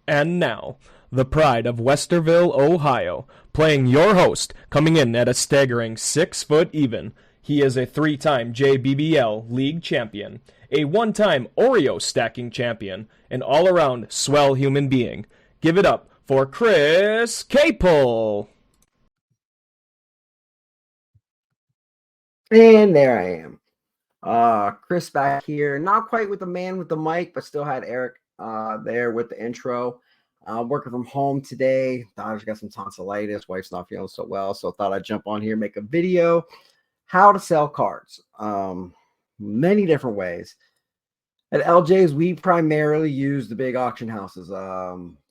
And now, the pride of Westerville, Ohio, playing your host, coming in at a staggering 6 foot even. He is a 3 time JBBL League champion, a 1 time Oreo stacking champion, an all around swell human being. Give it up for Chris Capel. And there I am. Chris back here, not quite with the man with the mic, but still had Eric there with the intro. Working from home today. Daughter's got some tonsillitis. Wife's not feeling so well, so thought I'd jump on here, make a video. How to sell cards. Many different ways. At LJ's, we primarily use the big auction houses.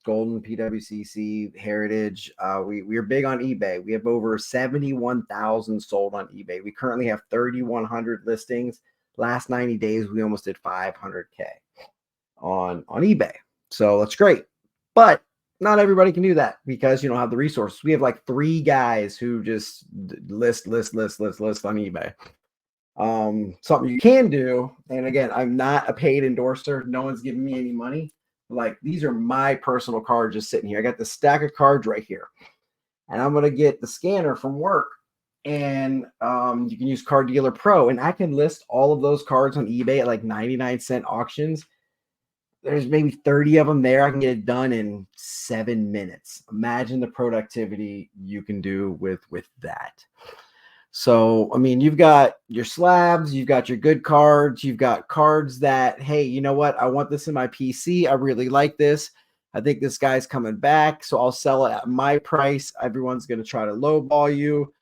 Golden, PWCC, Heritage. We are big on eBay. We have over 71,000 sold on eBay. We currently have 3,100 listings. Last 90 days, we almost did 500K on eBay. So that's great. But not everybody can do that because you don't have the resources. We have like 3 guys who just list on eBay. Something you can do, and again, I'm not a paid endorser. No one's giving me any money. Like, these are my personal cards just sitting here. I got the stack of cards right here, and I'm going to get the scanner from work, and you can use Card Dealer Pro, and I can list all of those cards on eBay at like 99-cent auctions. There's maybe 30 of them there. I can get it done in 7 minutes. Imagine the productivity you can do with that. So, I mean, you've got your slabs, you've got your good cards, you've got cards that, hey, you know what? I want this in my PC. I really like this. I think this guy's coming back, so I'll sell it at my price. Everyone's going to try to lowball you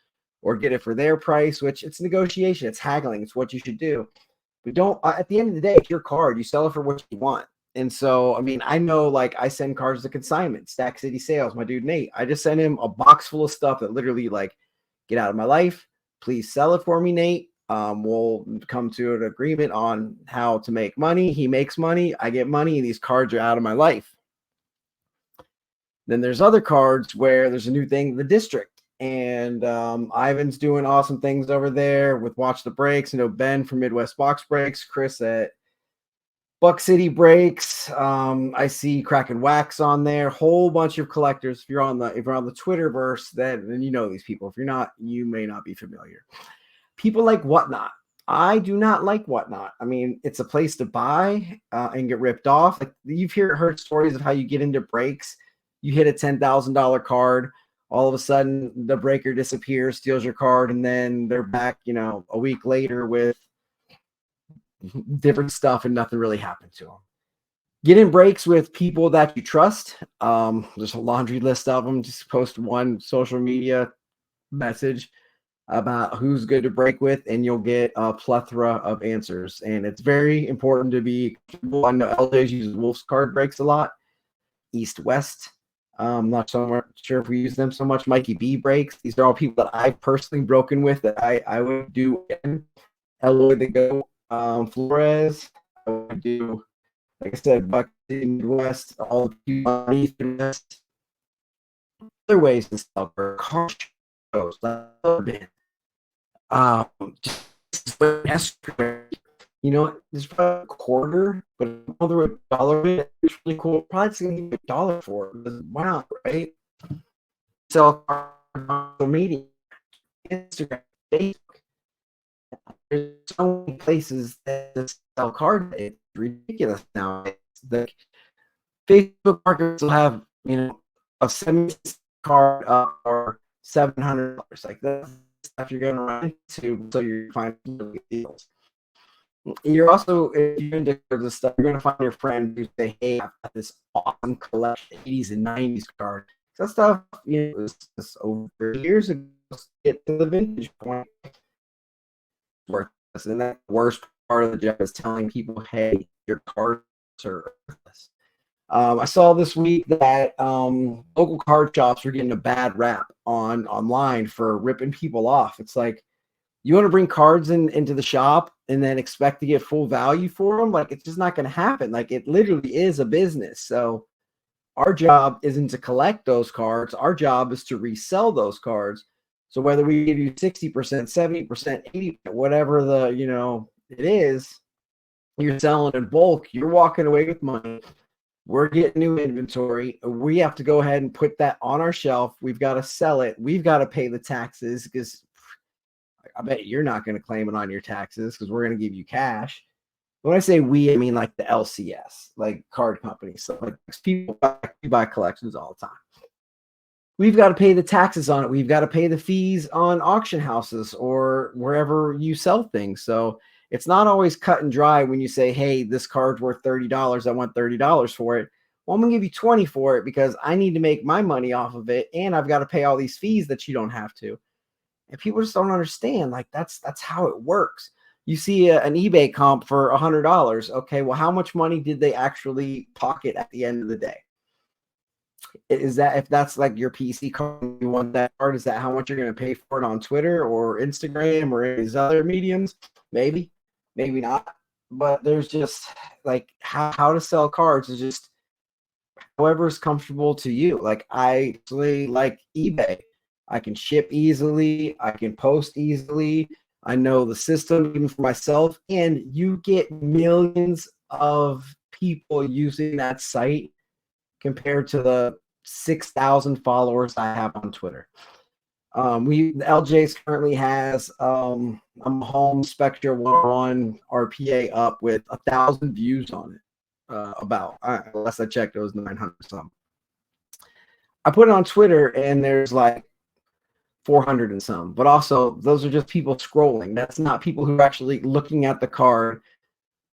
or get it for their price, which it's negotiation. It's haggling. It's what you should do. But don't, at the end of the day, it's your card. You sell it for what you want. And so, I mean, I know, like, I send cards to consignment, Stack City Sales, my dude Nate. I just sent him a box full of stuff that literally, like, get out of my life. Please sell it for me, Nate. We'll come to an agreement on how to make money. He makes money. I get money. And these cards are out of my life. Then there's other cards where there's a new thing, the district. And Ivan's doing awesome things over there with Watch the Breaks. You know, Ben from Midwest Box Breaks, Chris at Buck City Breaks. I see Kraken Wax on there. Whole bunch of collectors. If you're on the Twitterverse, then you know these people. If you're not, you may not be familiar. People like Whatnot. I do not like Whatnot. I mean, it's a place to buy and get ripped off. Like, you've heard stories of how you get into breaks. You hit a $10,000 card. All of a sudden, the breaker disappears, steals your card, and then they're back, a week later with different stuff, and nothing really happened to them. Get in breaks with people that you trust. There's a laundry list of them. Just post one social media message about who's good to break with, and you'll get a plethora of answers. And it's very important to be. I know LJ's uses Wolf's card breaks a lot. East West. Not so sure if we use them so much. Mikey B breaks. These are all people that I've personally broken with that I would do. Eloy the Go. Flores, I would do, like I said, Buck City, Midwest, all the people on East and West. Other ways to sell for car shows. Just there's probably a quarter, but another $1. It's really cool. Probably it's gonna give you $1 for it. Why not, right? Sell on social media, Instagram, Facebook. There's so many places that sell cards. It's ridiculous now. The Facebook markets will have, a 70 card or $700. Like, that's stuff you're going to run into, so you're finding deals. You're also, if you're into this stuff, you're going to find your friend who say, hey, I've got this awesome collection of 80s and 90s card. That stuff, was over years ago. Get to the vintage point. Worthless. And that worst part of the job is telling people, hey, your cards are worthless. I saw this week that local card shops are getting a bad rap online for ripping people off. It's like, you want to bring cards into the shop and then expect to get full value for them? Like, it's just not going to happen. Like, it literally is a business. So our job isn't to collect those cards. Our job is to resell those cards. So whether we give you 60%, 70%, 80%, whatever it is, you're selling in bulk, you're walking away with money. We're getting new inventory. We have to go ahead and put that on our shelf. We've got to sell it. We've got to pay the taxes because I bet you're not going to claim it on your taxes because we're going to give you cash. When I say we, I mean like the LCS, like card companies. So like people buy collections all the time. We've got to pay the taxes on it. We've got to pay the fees on auction houses or wherever you sell things. So it's not always cut and dry when you say, hey, this card's worth $30. I want $30 for it. Well, I'm going to give you 20 for it because I need to make my money off of it. And I've got to pay all these fees that you don't have to. And people just don't understand. Like that's how it works. You see an eBay comp for $100. Okay, well, how much money did they actually pocket at the end of the day? Is that if that's like your PC card, you want that card? Is that how much you're going to pay for it on Twitter or Instagram or any of these other mediums? Maybe, maybe not. But there's just like how to sell cards is just however is comfortable to you. Like I actually like eBay. I can ship easily. I can post easily. I know the system even for myself, and you get millions of people using that site compared to the 6,000 followers I have on Twitter. The LJ's currently has a home Spectre 101 RPA up with 1,000 views on it. Last I checked, it was 900 something. I put it on Twitter and there's like 400 and some, but also those are just people scrolling. That's not people who are actually looking at the card.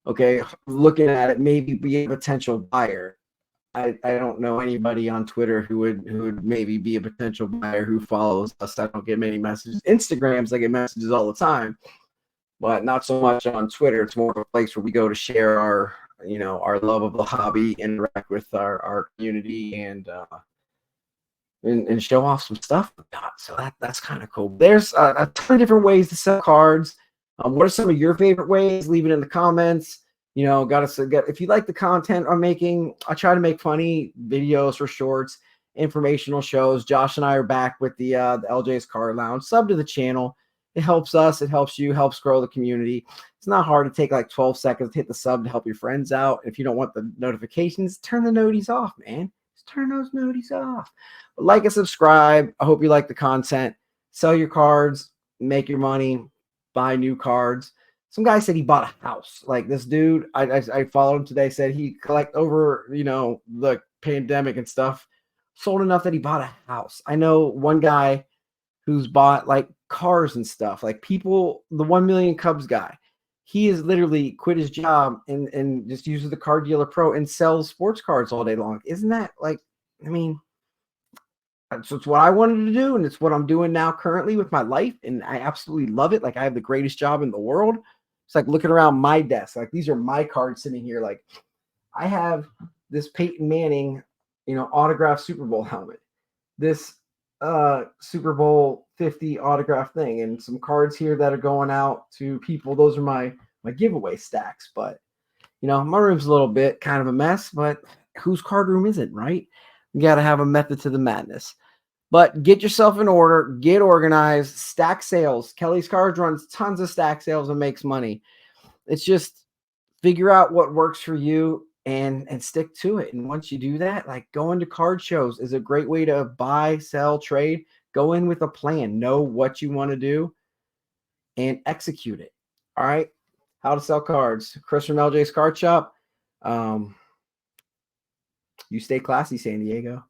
Okay, looking at it, maybe be a potential buyer. I don't know anybody on Twitter who would maybe be a potential buyer who follows us. I don't get many messages. Instagrams, I get messages all the time, but not so much on Twitter. It's more of a place where we go to share our love of the hobby, interact with our community, and show off some stuff. So that's kind of cool. There's a ton of different ways to sell cards. What are some of your favorite ways? Leave it in the comments. If you like the content I'm making, I try to make funny videos or shorts, informational shows. Josh and I are back with the LJ's Card Lounge. Sub to the channel. It helps us. It helps you. Helps grow the community. It's not hard to take like 12 seconds to hit the sub to help your friends out. If you don't want the notifications, turn the noties off, man. Just turn those noties off. Like and subscribe. I hope you like the content. Sell your cards. Make your money. Buy new cards. Some guy said he bought a house. Like this dude, I followed him today, said he collect over, the pandemic and stuff, sold enough that he bought a house. I know one guy who's bought like cars and stuff, like people, the 1 million Cubs guy, he has literally quit his job and just uses the Card Dealer Pro and sells sports cards all day long. Isn't that like, I mean, so it's what I wanted to do, and it's what I'm doing now currently with my life, and I absolutely love it. Like I have the greatest job in the world. It's like looking around my desk. Like these are my cards sitting here. Like I have this Peyton Manning, autographed Super Bowl helmet, this Super Bowl 50 autograph thing, and some cards here that are going out to people. Those are my giveaway stacks. But my room's a little bit kind of a mess, but whose card room isn't, right? You got to have a method to the madness. But get yourself in order, get organized, stack sales. Kelly's Cards runs tons of stack sales and makes money. It's just figure out what works for you and stick to it. And once you do that, like going to card shows is a great way to buy, sell, trade. Go in with a plan, know what you want to do, and execute it. All right. How to sell cards. Chris from LJ's Card Shop. You stay classy, San Diego.